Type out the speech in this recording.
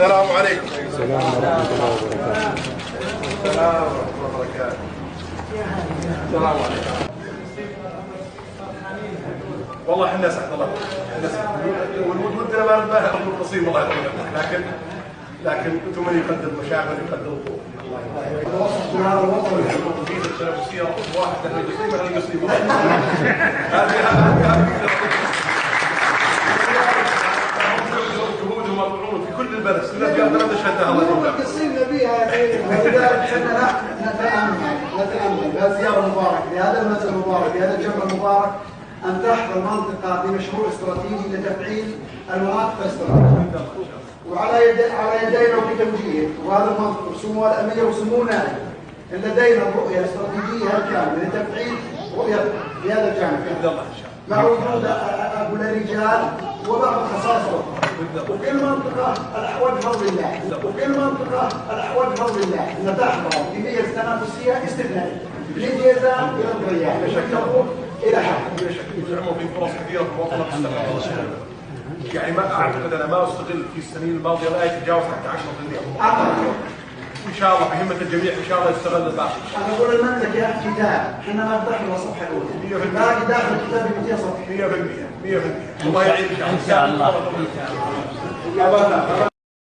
السلام عليكم. السلام ورحمة الله وبركاته. السلام ورحمة الله وبركاته. السلام عليكم. والله احنا سعد الله، ودنا ما نباهر بالنصيب الله يطول، لكن انتم من يقدر المشاعر من يقدر الظروف. توصف من هذا الوطن وجيزه التنافسيه واحد اهل القصيم اهل القصيم. هذه جهودهم ومطلوبهم في كل البلد، بلد شهدها الله يطول. القصيم نبيها ولذلك احنا نتامل بهذه الزياره المباركه لهذا المنزل المبارك لهذا الجمع المبارك ان تحظى المنطقه بمشروع استراتيجي لتفعيل المناطق الاستراتيجيه. وعلى يدينا وبتوجيه وهذا المنطق سموه الامير وسمونا لدينا الرؤيه الاستراتيجيه الكامله لتفعيل رؤيه في هذا الجانب مع وجود اقول الرجال وبعض الخصائص وكل منطقه الاحوال بفضل الله وكل منطقه الاحوال بفضل الله ان تحظى بميزه تنافسيه استثنائيه للجيزه الى الرياض الى حد يزعموا في فرص كثيره في المواطنه تستغل. يعني ما اعتقد انا ما استغل في السنين الماضيه لا يتجاوز حتى 10%. ان شاء الله بهمه الجميع ان شاء الله يستغل الباقي. انا اقول المنطق يا كتاب احنا ما ندخل الصفحه الاولى باقي داخل الكتاب 200 صفحه 100% الله يعين ان شاء الله.